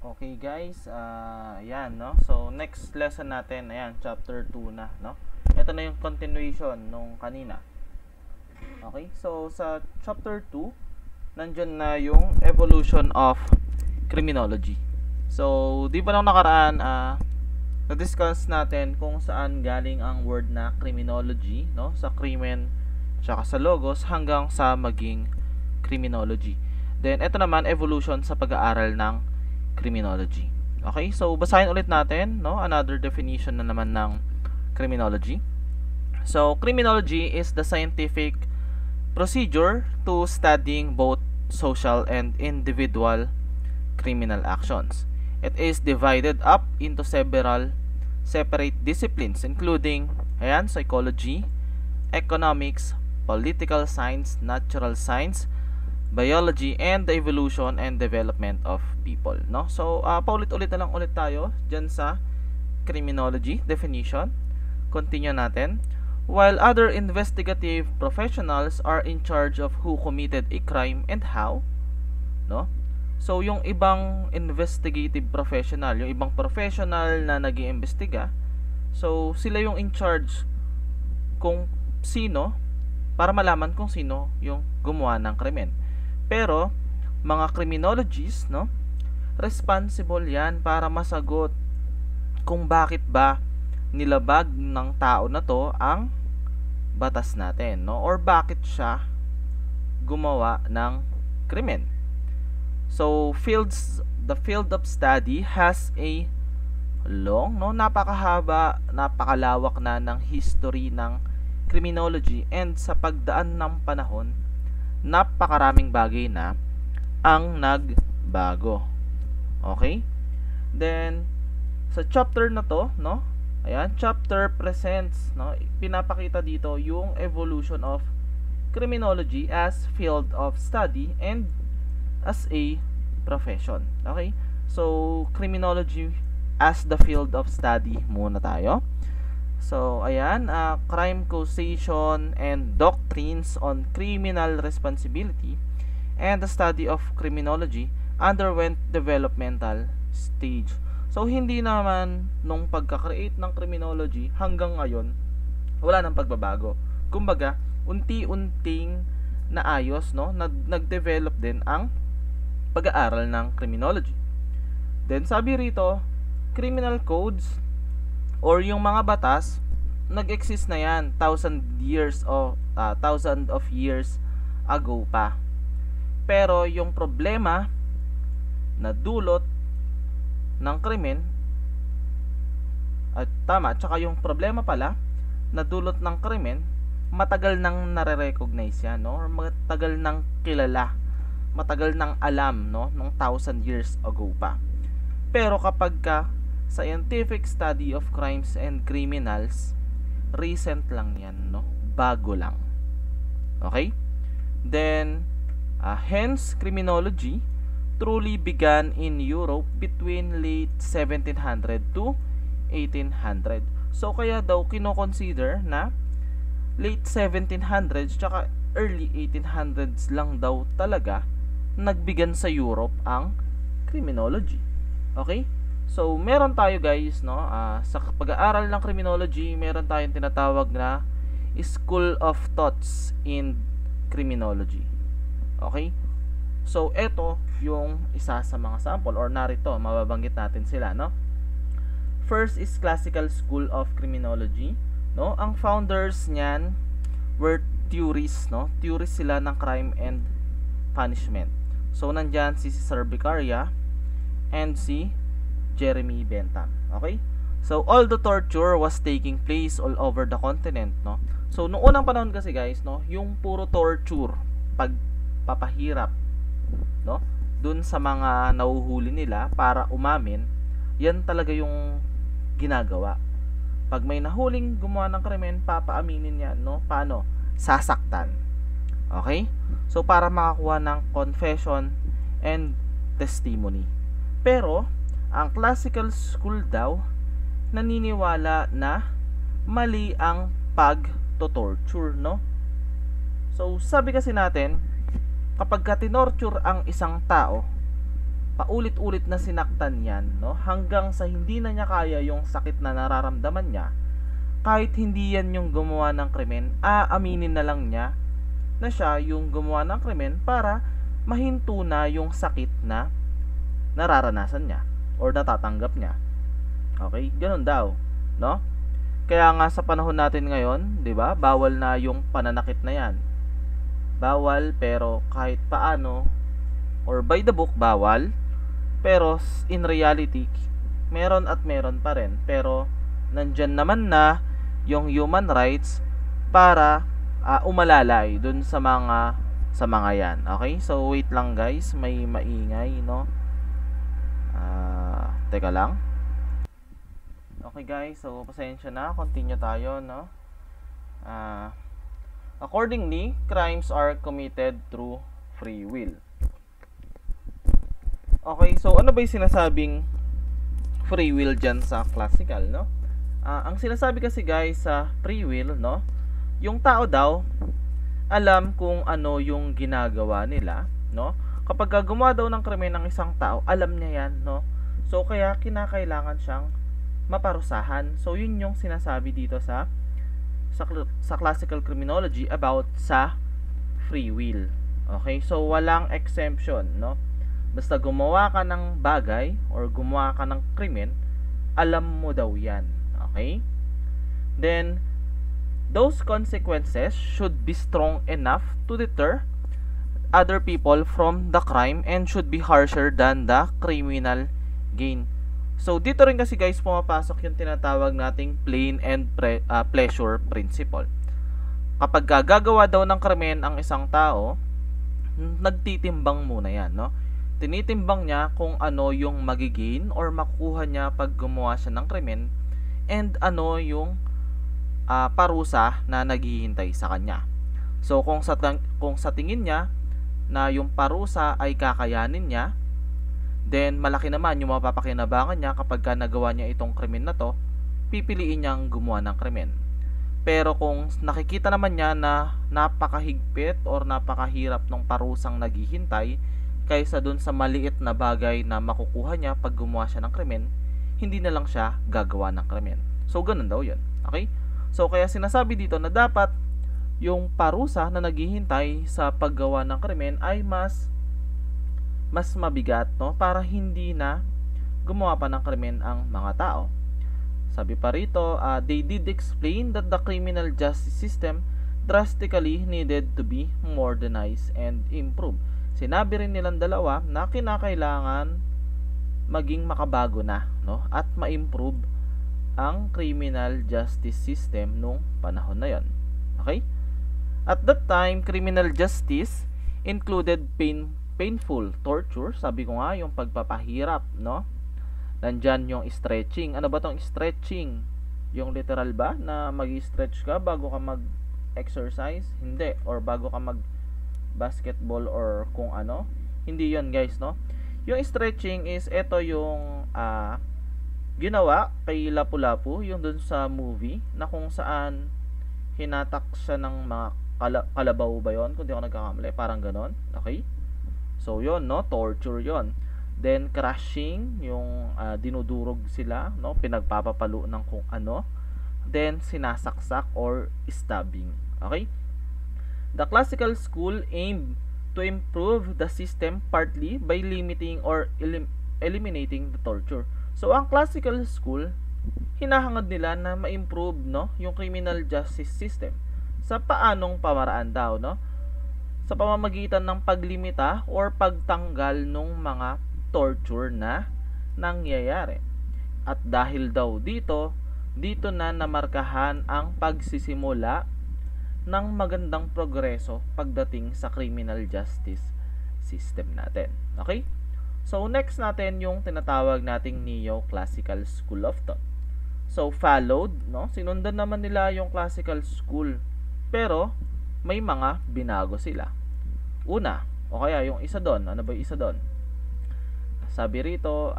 Okay guys, ayan no. So next lesson natin, ayan, chapter 2 na, no. Ito na yung continuation nung kanina. Okay? So sa chapter 2, nandiyan na yung evolution of criminology. So, di ba nung nakaraan, na-discuss natin kung saan galing ang word na criminology, no? Sa krimen, tsaka sa logos, hanggang sa maging criminology. Then, ito naman, evolution sa pag-aaral ng criminology. Okay? So, basahin ulit natin, no? Another definition na naman ng criminology. So, criminology is the scientific procedure to studying both social and individual criminal actions. It is divided up into several separate disciplines including psychology, economics, political science, natural science, biology, and the evolution and development of people, no? So, paulit-ulit na lang ulit tayo dyan sa criminology definition. Continue natin. While other investigative professionals are in charge of who committed a crime and how, no? So, yung ibang investigative professional, yung ibang professional na nag-iimbestiga, so, sila yung in charge kung sino, para malaman kung sino yung gumawa ng krimen. Pero, mga criminologists, no, responsible yan para masagot kung bakit ba nilabag ng tao na to ang batas natin, no, or bakit siya gumawa ng krimen. So, the field of study has a long, no, napakahaba, napakalawak na ng history ng criminology, and sa pagdaan ng panahon, napakaraming bagay na ang nagbago. Okay? Then, sa chapter na to, no, ayan, chapter presents, no, pinapakita dito yung evolution of criminology as field of study and as a profession. Okay? So, criminology as the field of study muna tayo. So, ayan, crime causation and doctrines on criminal responsibility and the study of criminology underwent developmental stage. So, hindi naman nung pagka-create ng criminology hanggang ngayon, wala nang pagbabago. Kumbaga, unti-unting naayos, no? Nag-develop din ang pag-aaral ng criminology. Then, sabi rito, criminal codes or yung mga batas, nag-exist na yan thousand of years ago pa. Pero yung problema na dulot ng krimen, tsaka yung problema pala na dulot ng krimen, matagal nang nare-recognize yan, no? Or matagal nang kilala, matagal nang alam, no, nung 1,000 years ago pa. Pero kapag ka scientific study of crimes and criminals, recent lang yan, no? Bago lang. Okay? Then, hence, criminology truly began in Europe between late 1700 to 1800. So, kaya daw kino-consider na late 1700s tsaka early 1800s lang daw talaga nagbigan sa Europe ang criminology. Okay? So, meron tayo guys, no, sa pag-aaral ng criminology, meron tayong tinatawag na school of thoughts in criminology. Okay? So, eto yung isa sa mga sample, or narito, mababanggit natin sila, no? First is classical school of criminology, no? Ang founders niyan were theorists, no? Theorists sila ng crime and punishment. So, nandyan si Sir Beccaria and si Jeremy Bentham. Okay? So, all the torture was taking place all over the continent, no? So, noong unang panahon kasi guys, no, yung puro torture, pagpapahirap, no, dun sa mga nauhuli nila para umamin, yan talaga yung ginagawa. Pag may nahuling gumawa ng krimen, papaaminin yan, no? Paano? Sasaktan. Okay? So, para makakuha ng confession and testimony. Pero, ang classical school daw, naniniwala na mali ang pag-torture, no? So, sabi kasi natin, kapag ka tinorture ang isang tao, paulit-ulit na sinaktan yan, no? Hanggang sa hindi na niya kaya yung sakit na nararamdaman niya, kahit hindi yan yung gumawa ng krimen, aaminin na lang niya na siya yung gumawa ng krimen para mahinto na yung sakit na nararanasan niya or natatanggap niya. Okay? Ganun daw, no? Kaya nga sa panahon natin ngayon, 'di ba? Bawal na yung pananakit na 'yan. Bawal, pero kahit paano or by the book bawal, pero in reality meron at meron pa rin. Pero nandyan naman na yung human rights para umalalay dun sa mga yan. Okay? So wait lang guys, may maingay, no? Teka lang. Okay guys, so pasensya na, continue tayo, no? Accordingly, crimes are committed through free will. Okay, so ano ba yung sinasabing free will dyan sa classical, no? Ang sinasabi kasi guys sa free will, no? Yung tao daw, alam kung ano yung ginagawa nila, no? Kapag gumawa daw ng krimen ng isang tao, alam niya yan, no? So, kaya kinakailangan siyang maparusahan. So, yun yung sinasabi dito sa classical criminology about sa free will. Okay? So, walang exemption, no? Basta gumawa ka ng bagay or gumawa ka ng krimen, alam mo daw yan. Okay? Then, those consequences should be strong enough to deter other people from the crime and should be harsher than the criminal gain. So, dito rin kasi guys pumapasok yung tinatawag nating plain and pleasure principle. Kapag gagawa daw ng krimen ang isang tao, nagtitimbang muna yan, no? Tinitimbang niya kung ano yung magigain or makukuha niya pag gumawa siya ng krimen and ano yung parusa na naghihintay sa kanya. So, kung sa tingin niya na yung parusa ay kakayanin niya, then malaki naman yung mapapakinabangan niya kapag nagawa niya itong krimen na to, pipiliin niyang gumawa ng krimen. Pero kung nakikita naman niya na napakahigpit or napakahirap ng parusang naghihintay kaysa dun sa maliit na bagay na makukuha niya pag gumawa siya ng krimen, hindi na lang siya gagawa ng krimen. So, ganun daw yun. Okay? So, kaya sinasabi dito na dapat yung parusa na naghihintay sa paggawa ng krimen ay mas mabigat, no? Para hindi na gumawa pa ng krimen ang mga tao. Sabi pa rito, they did explain that the criminal justice system drastically needed to be modernized and improved. Sinabi rin nilang dalawa na kinakailangan maging makabago na, no? At ma-improve ang criminal justice system nung panahon na yon. Okay? At that time, criminal justice included painful torture. Sabi ko nga, yung pagpapahirap, no? Nandyan yung stretching. Ano ba tong stretching? Yung literal ba na mag-stretch ka bago ka mag-exercise? Hindi. Or bago ka mag-basketball or kung ano? Hindi yon guys, no? Yung stretching is, ito yung ginawa kay Lapu-Lapu, yung dun sa movie, na kung saan hinatak siya ng mga kalabaw ba yon? Kung di ako nagkakamali, parang ganon. Okay? So, yon, no? Torture yon. Then, crushing, yung dinudurog sila, no? Pinagpapapalo ng kung ano. Then, sinasaksak or stabbing. Okay? The classical school aimed to improve the system partly by limiting or eliminating the torture. So, ang classical school, hinahangad nila na ma-improve, no? Yung criminal justice system. Sa paanong pamaraan daw, no? Sa pamamagitan ng paglimita or pagtanggal ng mga torture na nangyayari. At dahil daw dito na namarkahan ang pagsisimula ng magandang progreso pagdating sa criminal justice system natin. Okay? So, next natin yung tinatawag nating Neo-Classical School of Thought. So, followed, no? Sinundan naman nila yung classical school. Pero, may mga binago sila. Una, o kaya yung isa doon. Ano ba yung isa doon? Sabi rito,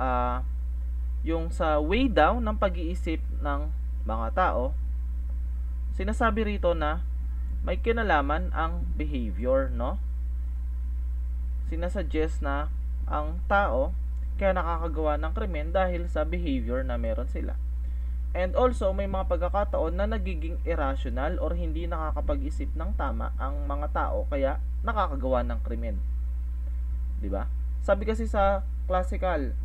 yung sa way down ng pag-iisip ng mga tao, sinasabi rito na may kinalaman ang behavior, no? Sinasuggest na ang tao kaya nakakagawa ng krimen dahil sa behavior na meron sila. And also, may mga pagkakataon na nagiging irrational or hindi nakakapag-isip ng tama ang mga tao kaya nakakagawa ng krimen. 'Di ba? Sabi kasi sa classical,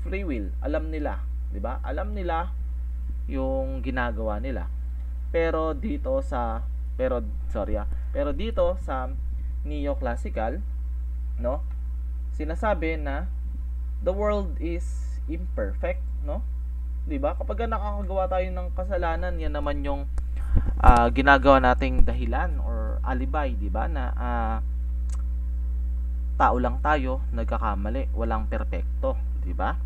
free will, alam nila, 'di ba? Alam nila yung ginagawa nila. Pero dito sa neoclassical, no? Sinasabi na the world is imperfect, no? 'Di ba? Kapag nakakagawa tayo ng kasalanan, yan naman yung ginagawa nating dahilan or alibay, 'di ba? Na tao lang tayo, nagkakamali, walang perpekto, 'di ba?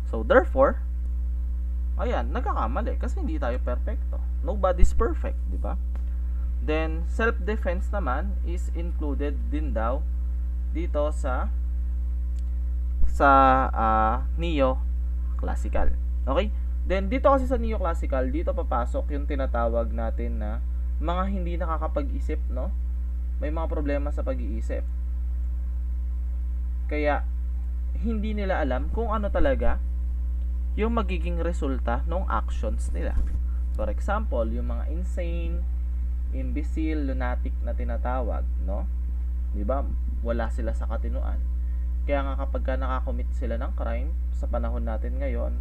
So therefore, ayan, nagkakamali kasi hindi tayo perpekto. Nobody's perfect, 'di ba? Then self-defense naman is included din daw dito sa neo-classical. Okay? Then dito kasi sa neo-classical, dito papasok yung tinatawag natin na mga hindi nakakapag-isip, no? May mga problema sa pag-iisip. Kaya hindi nila alam kung ano talaga yung magiging resulta ng actions nila. For example, yung mga insane, imbecile, lunatic na tinatawag, no? 'Di ba? Wala sila sa katinuan. Kaya nga kapag nakakommit sila ng crime sa panahon natin ngayon,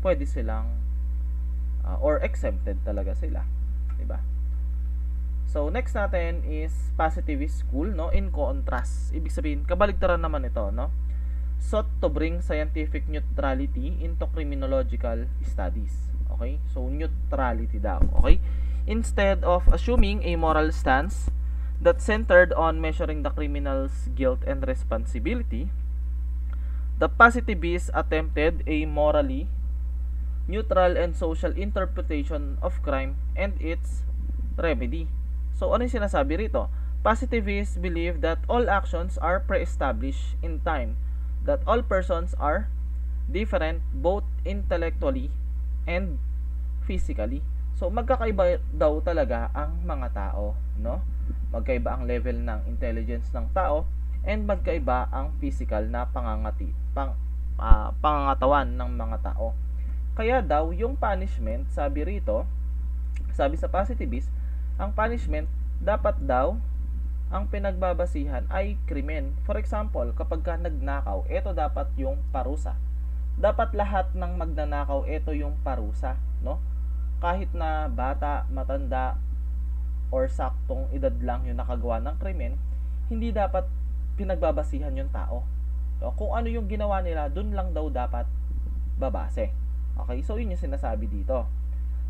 pwede silang or exempted talaga sila, 'di ba? So next natin is positivist school, no? In contrast, ibig sabihin kabaligtaran naman ito, no? Sought to bring scientific neutrality into criminological studies. Okay? So neutrality daw, okay? Instead of assuming a moral stance that centered on measuring the criminal's guilt and responsibility, the positivists attempted a morally neutral and social interpretation of crime and its remedy. So, ano yung sinasabi rito? Positivists believe that all actions are pre-established in time, that all persons are different both intellectually and physically. So, magkakaiba daw talaga ang mga tao, no? Magkaiba ang level ng intelligence ng tao and magkaiba ang physical na pangangatawan ng mga tao. Kaya daw, yung punishment, sabi rito, sabi sa positivist, ang punishment, dapat daw, ang pinagbabasihan ay krimen. For example, kapag ka nagnakaw, ito dapat yung parusa. Dapat lahat ng magnanakaw, ito yung parusa, no? Kahit na bata, matanda, or saktong edad lang yung nakagawa ng krimen, hindi dapat pinagbabasihan yung tao. So, kung ano yung ginawa nila, dun lang daw dapat babase. Okay, so yun yung sinasabi dito.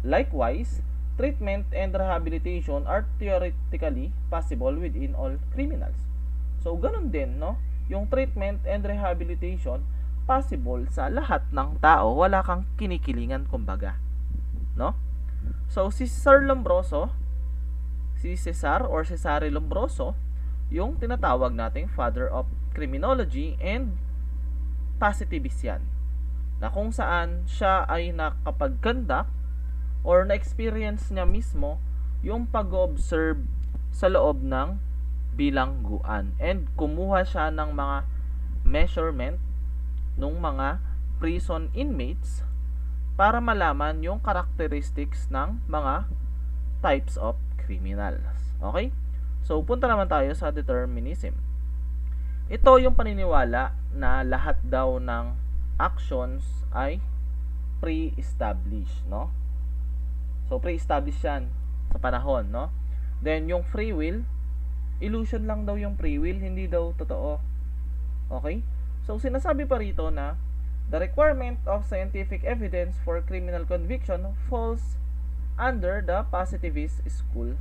Likewise, treatment and rehabilitation are theoretically possible within all criminals. So, ganun din, no? Yung treatment and rehabilitation possible sa lahat ng tao, wala kang kinikilingan, kumbaga. No? So, si Cesare Lombroso, yung tinatawag nating father of criminology and positivist yan. Na kung saan siya ay nakapag-conduct or na-experience niya mismo yung pag-observe sa loob ng bilangguan and kumuha siya ng mga measurement ng mga prison inmates para malaman yung characteristics ng mga types of criminals. Okay? So, punta naman tayo sa determinism. Ito yung paniniwala na lahat daw ng actions ay pre-established, no? So, pre-established yan sa panahon, no? Then, yung free will, illusion lang daw yung free will, hindi daw totoo. Okay? So, sinasabi pa rito na the requirement of scientific evidence for criminal conviction falls under the positivist school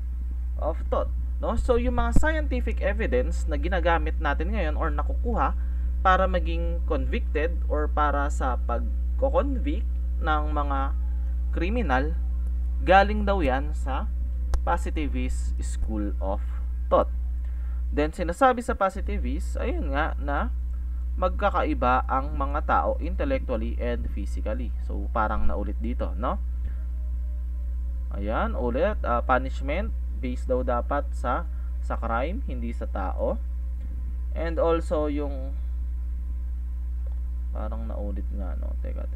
of thought, no? So, yung mga scientific evidence na ginagamit natin ngayon or nakukuha para maging convicted or para sa pag-convict ng mga criminal, galing daw yan sa positivist school of thought. Then, sinasabi sa positivist, ayun nga, na magkakaiba ang mga tao intellectually and physically. So, parang naulit dito, no? Ayan, ulit, punishment based daw dapat sa crime, hindi sa tao. And also, yung Parang naulit nga, no? Teka.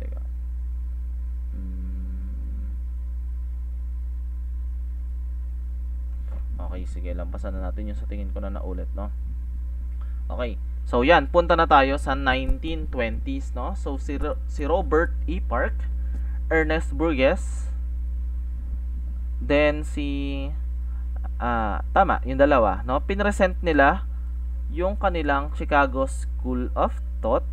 Okay, sige, lampasan na natin yung sa tingin ko na naulit, no? Okay. So, yan. Punta na tayo sa 1920s, no? So, si Robert E. Park, Ernest Burgess, then tama, yung dalawa, no? Pinresent nila yung kanilang Chicago School of Thought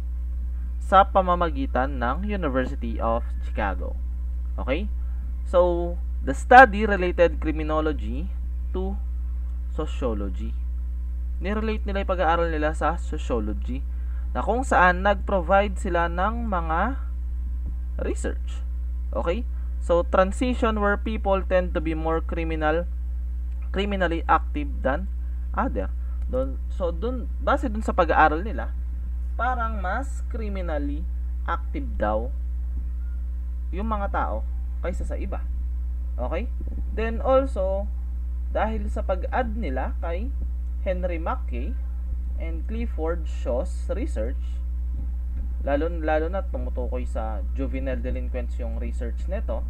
sa pamamagitan ng University of Chicago. Okay? So, the study related criminology to sociology. Nirelate nila yung pag-aaral nila sa sociology, na kung saan nag-provide sila ng mga research. Okay? So, transition where people tend to be more criminally active than other. Base dun sa pag-aaral nila, parang mas criminally active daw yung mga tao kaysa sa iba. Okay? Then also, dahil sa pag-add nila kay Henry Mackay and Clifford Shaw's research, lalo na tumutukoy sa juvenile delinquents yung research nito,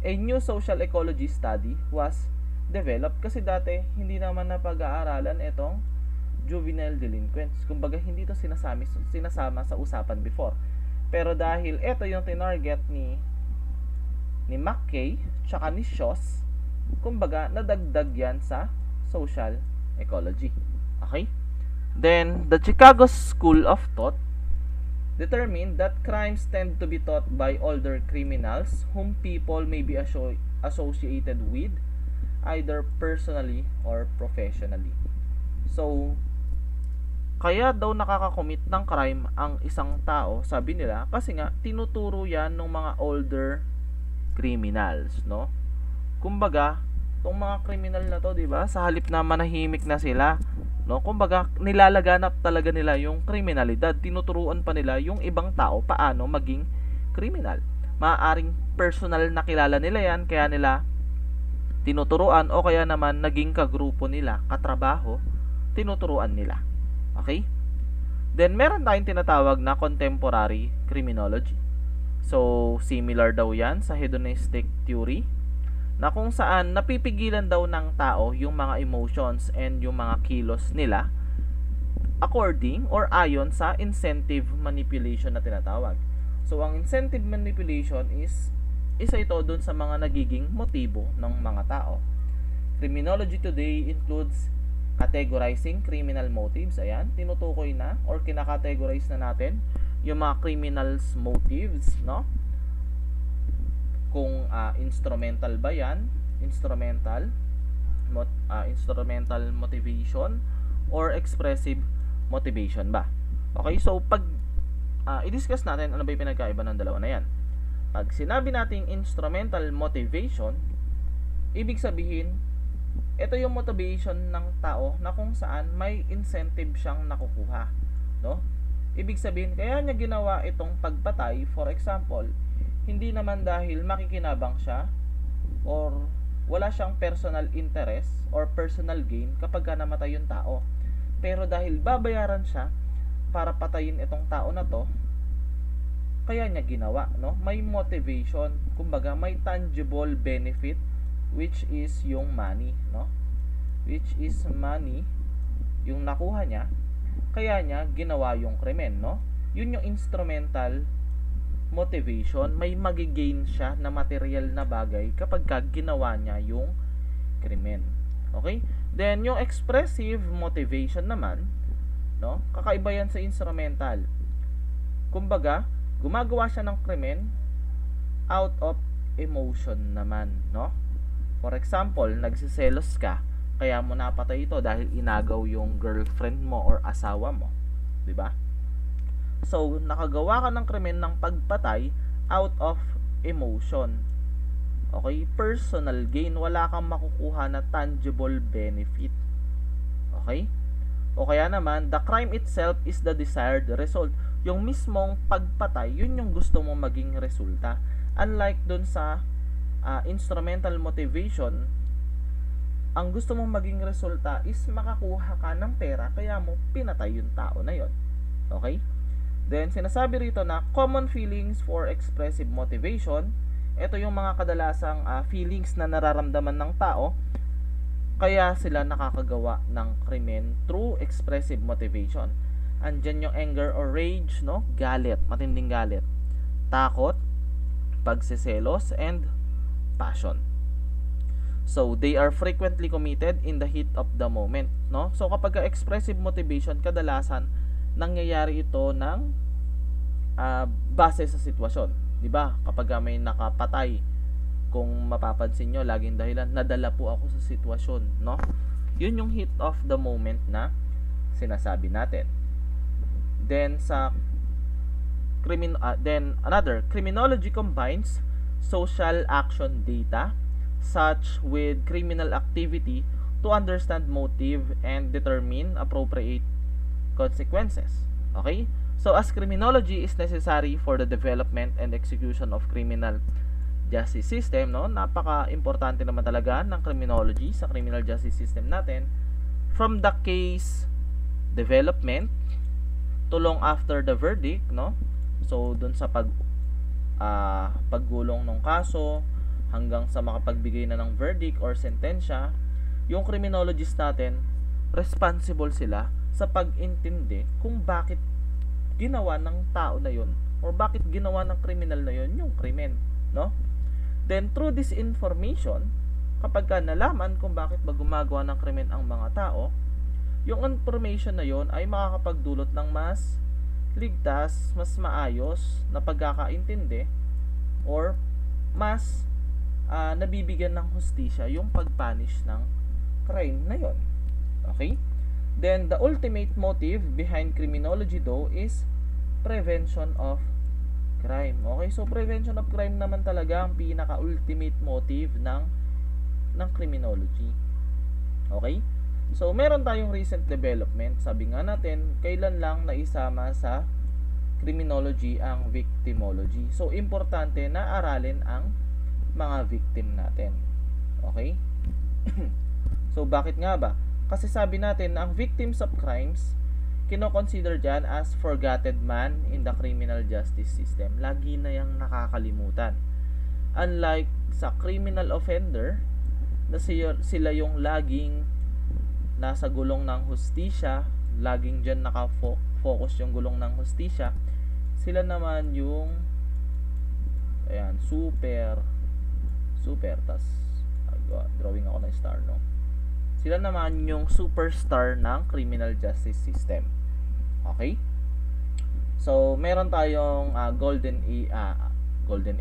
a new social ecology study was developed, kasi dati hindi naman napag-aaralan itong juvenile delinquents. Kumbaga hindi ito sinasama sa usapan before. Pero dahil ito yung tinarget ni Mackay tsaka ni Shaws, kumbaga nadagdag yan sa social ecology. Okay? Then, the Chicago School of Thought determined that crimes tend to be taught by older criminals whom people may be associated with either personally or professionally. So, kaya daw nakakakomit ng crime ang isang tao, sabi nila, kasi nga tinuturo yan ng mga older criminals, no? Kumbaga, tong mga criminal na to, 'di ba? Sa halip na manahimik na sila, no? Kumbaga, nilalaganap talaga nila yung kriminalidad. Tinuturuan pa nila yung ibang tao paano maging criminal. Maaaring personal na kilala nila yan, kaya nila tinuturuan, o kaya naman naging kagrupo nila, katrabaho, tinuturuan nila. Okay? Then, meron tayong tinatawag na contemporary criminology. So, similar daw yan sa hedonistic theory, na kung saan napipigilan daw ng tao yung mga emotions and yung mga kilos nila according or ayon sa incentive manipulation na tinatawag. So, ang incentive manipulation is isa ito dun sa mga nagiging motibo ng mga tao. Criminology today includes categorizing criminal motives. Ayan, tinutukoy na or kinakategorize na natin yung mga criminals motives, no? Kung instrumental ba yan, instrumental motivation or expressive motivation ba. Okay, so pag i-discuss natin ano ba yung pinagkaiba ng dalawa na yan. Pag sinabi nating instrumental motivation, ibig sabihin ito yung motivation ng tao na kung saan may incentive siyang nakukuha, no? Ibig sabihin kaya niya ginawa itong pagpatay, for example, hindi naman dahil makikinabang siya or wala siyang personal interest or personal gain kapag namatay yung tao. Pero dahil babayaran siya para patayin itong tao na to, kaya niya ginawa, no? May motivation, kumbaga may tangible benefit, which is yung money, no? Which is money yung nakuha niya, kaya niya ginawa yung krimen, no? Yun yung instrumental motivation. May magigain siya na material na bagay kapag ginawa niya yung krimen. Okay? Then, yung expressive motivation naman, no? Kakaiba yan sa instrumental. Kumbaga, gumagawa siya ng krimen out of emotion naman, no? For example, nagsiselos ka, kaya mo napatay ito dahil inagaw yung girlfriend mo or asawa mo. 'Di ba? So, nakagawa ka ng krimen ng pagpatay out of emotion. Okay? Personal gain. Wala kang makukuha na tangible benefit. Okay? O kaya naman, the crime itself is the desired result. Yung mismong pagpatay, yun yung gusto mong maging resulta. Unlike dun sa instrumental motivation, ang gusto mong maging resulta is makakuha ka ng pera, kaya mo pinatay yung tao na yon. Okay? Then, sinasabi rito na common feelings for expressive motivation. Ito yung mga kadalasang feelings na nararamdaman ng tao kaya sila nakakagawa ng krimen through expressive motivation. Andyan yung anger or rage, no? Galit, matinding galit. Takot, pagsiselos, and passion. So, they are frequently committed in the heat of the moment, no? So, kapag expressive motivation, kadalasan nangyayari ito ng base sa sitwasyon, 'di ba? Kapag may nakapatay, kung mapapansin nyo, laging dahilan, nadala po ako sa sitwasyon, no? Yun yung heat of the moment na sinasabi natin. Then criminology combines social action data such with criminal activity to understand motive and determine appropriate consequences. Okay? So as criminology is necessary for the development and execution of criminal justice system, no? Napaka-importante naman talaga ng criminology sa criminal justice system natin, from the case development to long after the verdict, no? So dun sa paggulong ng kaso hanggang sa makapagbigay na ng verdict or sentensya, yung criminologists natin responsible sila sa pag-intindi kung bakit ginawa ng tao na yun or bakit ginawa ng kriminal na yun yung krimen, no? Then, through this information, kapag nalaman kung bakit ba gumagawa ng krimen ang mga tao, yung information na yon ay makakapagdulot ng mas ligtas, mas maayos na pagkakaintindi or mas nabibigyan ng hustisya yung pagpunish ng crime na yon. Okay? Then, the ultimate motive behind criminology though is prevention of crime. Okay, so prevention of crime naman talaga ang pinaka-ultimate motive ng criminology. Okay? So, meron tayong recent development. Sabi nga natin, kailan lang naisama sa criminology ang victimology. So, importante na aralin ang mga victim natin. Okay? So, bakit nga ba? Kasi sabi natin na ang victims of crimes kino-consider dyan as forgotten man in the criminal justice system. Lagi na yung nakakalimutan. Unlike sa criminal offender, na sila yung laging nasa gulong ng hustisya, laging dyan nakafocus yung gulong ng hustisya, sila naman yung super tas drawing ako ng star, no? Sila naman yung superstar ng criminal justice system. Okay? So, meron tayong golden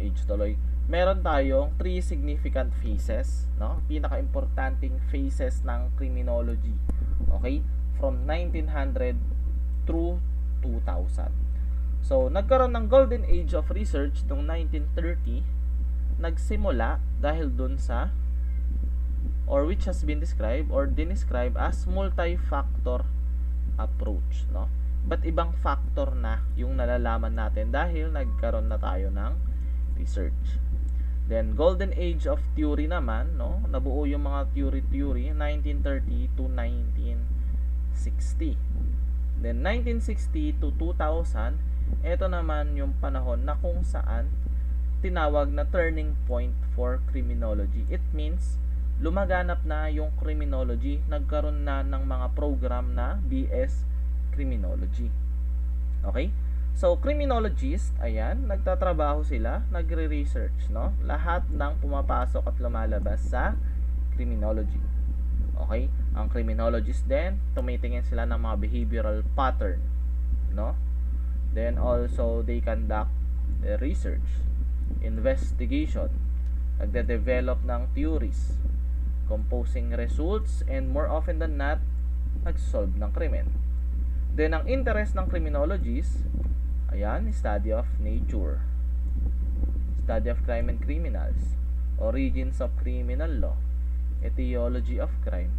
age tuloy. Meron tayong 3 significant phases, no? Pinaka-importanting phases ng criminology. Okay? From 1900 through 2000. So, nagkaroon ng golden age of research noong 1930. Nagsimula dahil dun sa which has been described or dinescribed as multi-factor approach, no? But ibang factor na yung nalalaman natin dahil nagkaroon na tayo ng research. Then golden age of theory naman, no? Nabuo yung mga theory 1930 to 1960. Then 1960 to 2000, ito naman yung panahon na kung saan tinawag na turning point for criminology. It means lumaganap na yung criminology, nagkaroon na ng mga program na BS criminology. Okay? So, criminologist, ayan, nagtatrabaho sila, nagre-research, no? Lahat ng pumapasok at lumalabas sa criminology. Okay? Ang criminologist din, tumitingin sila ng mga behavioral pattern, no? Then, also, they conduct research, investigation, nagde-develop ng theories, composing results, and more often than not, nag-solve ng krimen. Then, ang interest ng criminologists, ayan, study of nature, study of crime and criminals, origins of criminal law, etiology of crime,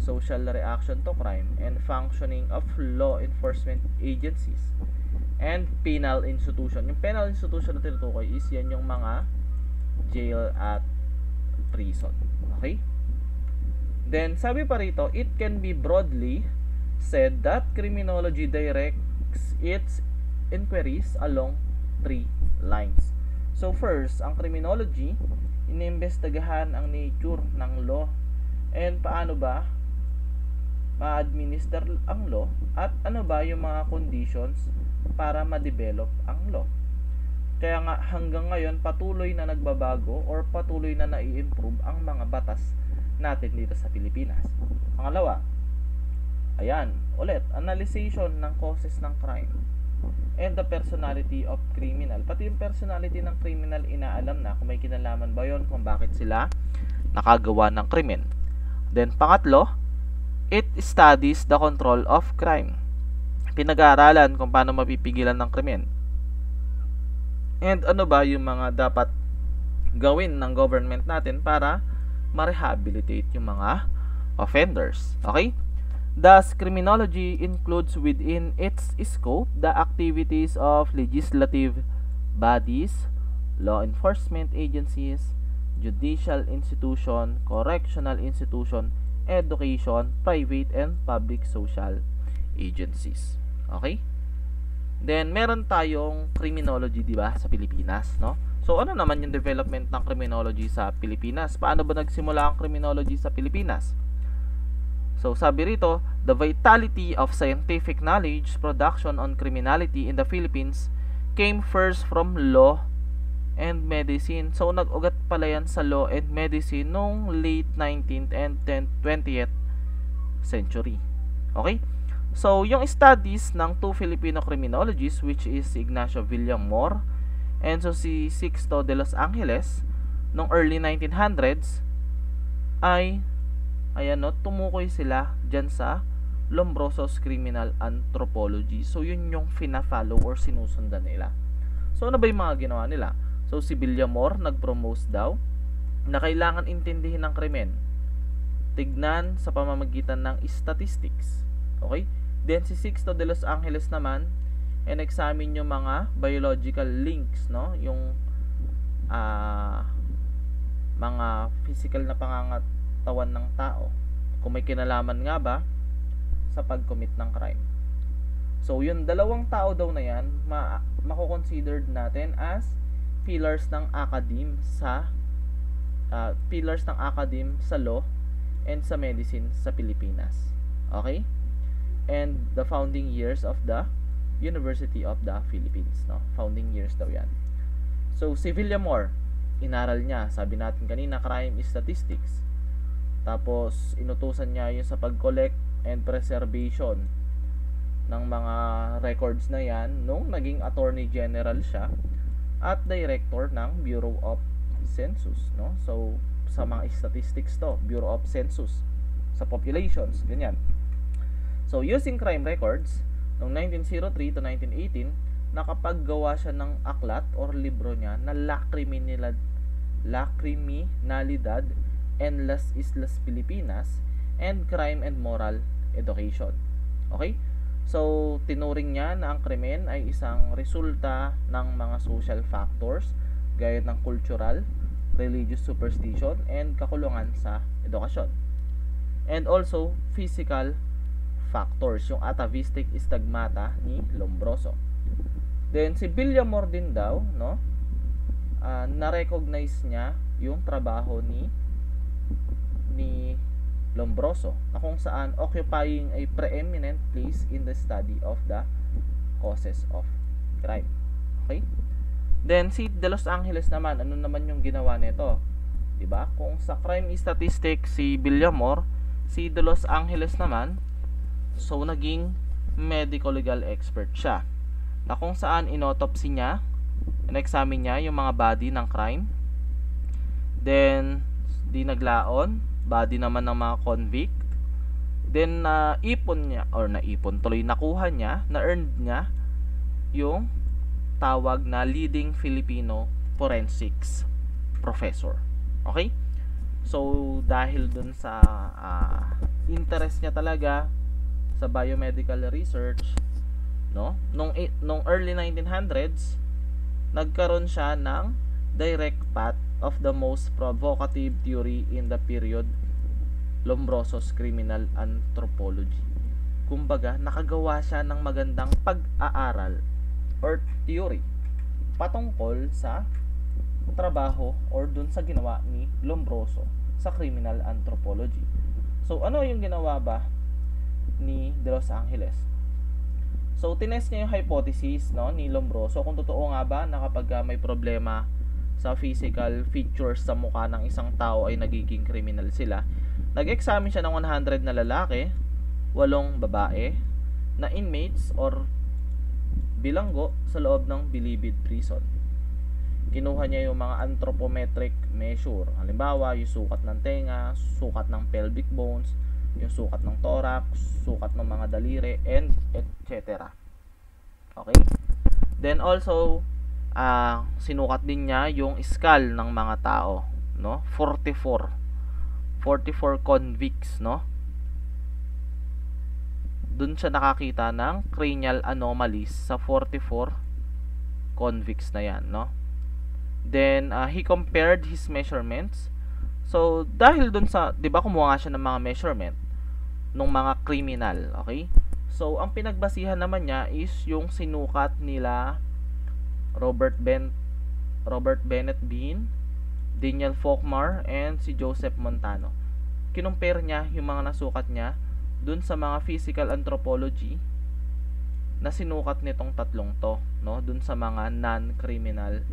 social reaction to crime, and functioning of law enforcement agencies, and penal institution. Yung penal institution na tinutukoy is yan yung mga jail at prison. Okay? Then, sabi pa rito, it can be broadly said that criminology directs its inquiries along 3 lines. So first, ang criminology, inimbestigahan ang nature ng law and paano ba ma-administer ang law at ano ba yung mga conditions para ma-develop ang law. Kaya nga hanggang ngayon patuloy na nagbabago or patuloy na nai-improve ang mga batas natin dito sa Pilipinas. Pangalawa, ayan, ulit, analyzation ng causes ng crime and the personality of criminal. Pati yung personality ng criminal inaalam na kung may kinalaman ba yon kung bakit sila nakagawa ng krimen. Then pangatlo, it studies the control of crime. Pinag-aaralan kung paano mapipigilan ng krimen. And ano ba yung mga dapat gawin ng government natin para ma-rehabilitate yung mga offenders. Okay? Thus, criminology includes within its scope the activities of legislative bodies, law enforcement agencies, judicial institution, correctional institution, education, private and public social agencies. Okay? Then, meron tayong criminology, di ba, sa Pilipinas, no? So, ano naman yung development ng criminology sa Pilipinas? Paano ba nagsimula ang criminology sa Pilipinas? So, sabi rito, the vitality of scientific knowledge production on criminality in the Philippines came first from law and medicine. So, nag-ugat pala yan sa law and medicine nung late 19th and 20th century. Okay? So, yung studies ng two Filipino criminologists, which is Ignacio Villamor and so si Sixto de los Angeles, noong early 1900s, ay, ayan no, tumukoy sila dyan sa Lombroso's Criminal Anthropology. So, yun yung fina-follow or sinusundan nila. So, ano ba yung mga ginawa nila? So, si Villamor nag-promote daw na kailangan intindihin ng krimen, tignan sa pamamagitan ng statistics. Okay? Then si Sixto de los Angeles naman and examine yung mga biological links, no? Yung mga physical na pangangatawan ng tao. Kung may kinalaman nga ba sa pag-commit ng crime. So, yung dalawang tao daw na yan, mako-considered natin as pillars ng academe sa law and sa medicine sa Pilipinas. Okay? And the founding years of the University of the Philippines, no? Founding years daw yan. So, si Villamor, inaral niya, sabi natin kanina, crime statistics. Tapos, inutusan niya yung sa pag-collect and preservation ng mga records na yan nung naging Attorney General siya at Director ng Bureau of Census, no? So, sa mga statistics to, Bureau of Census, sa populations, ganyan. So, using crime records, noong 1903 to 1918, nakapaggawa siya ng aklat or libro niya na La Criminalidad en las Islas Pilipinas and Crime and Moral Education. Okay? So, tinuring niya na ang krimen ay isang resulta ng mga social factors gaya ng cultural, religious superstition, and kakulungan sa edukasyon. And also, physical factors, yung atavistic stigmata ni Lombroso. Then, si Villamor din daw, no? Na-recognize niya yung trabaho ni Lombroso, na kung saan occupying a preeminent place in the study of the causes of crime. Okay? Then, si De Los Angeles naman, ano naman yung ginawa nito? Diba? Kung sa crime statistics si Villamor, si De Los Angeles naman, so naging medical legal expert siya, na kung saan inautopsy niya, in-examine niya yung mga body ng crime, then dinaglaon, body naman ng mga convict, then nakuha niya, na-earned niya yung tawag na leading Filipino forensics professor. Okay? So, dahil dun sa interest niya talaga sa biomedical research, no? Nung early 1900s, nagkaroon siya ng direct path of the most provocative theory in the period, Lombroso's Criminal Anthropology. Kumbaga, nakagawa siya ng magandang pag-aaral or theory patungkol sa trabaho or dun sa ginawa ni Lombroso sa criminal anthropology. So, ano yung ginawa ba ni De Los Angeles? So, tinest niya yung hypothesis, no, ni Lombroso kung totoo nga ba na kapag may problema sa physical features sa mukha ng isang tao ay nagiging criminal sila. Nag-examine siya ng 100 na lalaki, 8 babae na inmates or bilanggo sa loob ng Bilibid Prison. Kinuha niya yung mga anthropometric measure. Halimbawa, yung sukat ng tenga, sukat ng pelvic bones, yung sukat ng thorax, sukat ng mga daliri, and etc. Okay? Then also, sinukat din niya yung skull ng mga tao, no? 44 convicts, no? Doon siya nakakita ng cranial anomalies sa 44 convicts na yan, no? Then, he compared his measurements. So, dahil dun sa, di ba kumuha nga siya ng mga measurement ng mga criminal, okay? So, ang pinagbasihan naman niya is yung sinukat nila Robert Bennett Bean, Daniel Folkmar, and si Joseph Montano. Kinumpare niya yung mga nasukat niya dun sa mga physical anthropology na sinukat nitong tatlong to, no? Dun sa mga non-criminal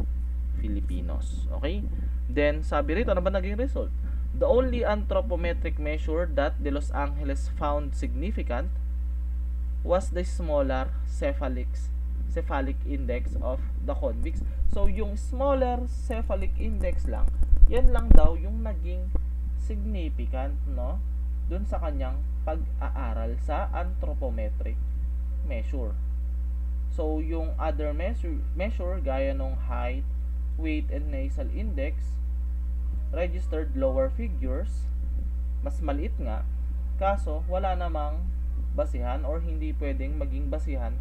Filipinos. Okay? Then, sabi rito, ano ba naging result? The only anthropometric measure that De Los Angeles found significant was the smaller cephalic index of the convicts. So, yung smaller cephalic index lang, yan lang daw yung naging significant, no? Dun sa kanyang pag-aaral sa anthropometric measure. So, yung other measure gaya ng height, weight, and nasal index registered lower figures, mas maliit nga, kaso wala namang basihan or hindi pwedeng maging basihan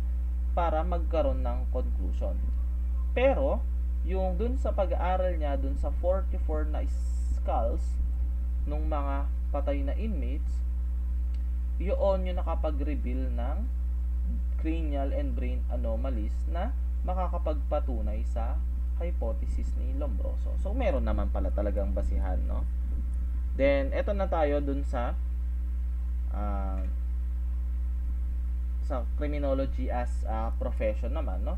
para magkaroon ng conclusion. Pero, yung dun sa pag-aaral niya dun sa 44 na skulls nung mga patay na inmates, yun yung nakapag-reveal ng cranial and brain anomalies na makakapagpatunay sa hypothesis ni Lombroso. So, meron naman pala talagang basihan, no? Then, eto na tayo dun sa criminology as a profession naman, no?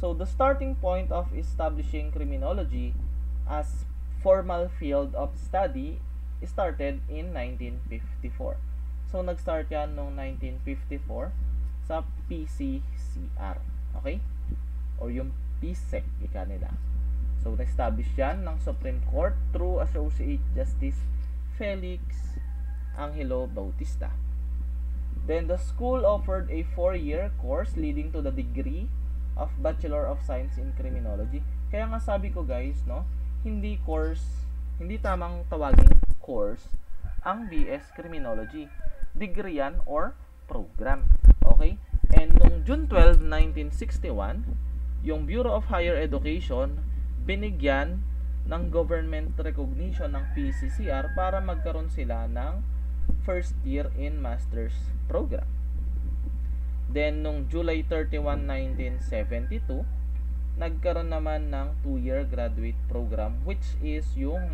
So, the starting point of establishing criminology as formal field of study started in 1954. So, nag-start yan noong 1954 sa PCCR. Okay? Or yung PSEC, ika nila. So, na-establish yan ng Supreme Court through Associate Justice Felix Angelo Bautista. Then, the school offered a 4-year course leading to the degree of Bachelor of Science in Criminology. Kaya nga sabi ko guys, no, hindi tamang tawaging course ang BS Criminology. Degree yan or program. Okay? And noong June 12, 1961, yung Bureau of Higher Education binigyan ng government recognition ng PCCR para magkaroon sila ng first year in master's program. Then, nung July 31, 1972, nagkaroon naman ng 2-year graduate program which is yung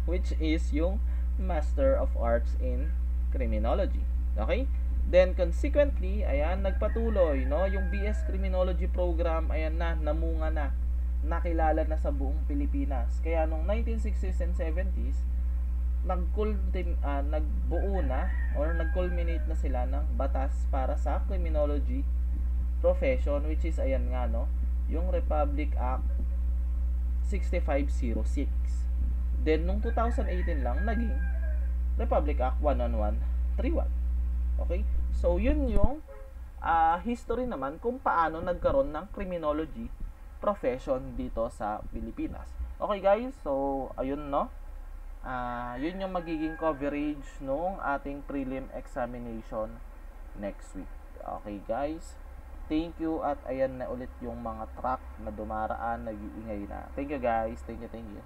which is yung Master of Arts in Criminology. Okay? Then, consequently, ayan, nagpatuloy, no? Yung BS Criminology program, ayan na, namunga na, nakilala na sa buong Pilipinas. Kaya, nung 1960s and 70s, nagbuo na, or nag-culminate na sila ng batas para sa criminology profession, which is, ayan nga, no? Yung Republic Act 6506. Then, nung 2018 lang, naging Republic Act 11131. Okay? So, yun yung history naman kung paano nagkaroon ng criminology profession dito sa Pilipinas. Okay guys, so ayun, no? Yun yung magiging coverage nung ating prelim examination next week. Okay guys, thank you, at ayan na ulit yung mga truck na dumaraan, nag-iingay na. Thank you guys, thank you.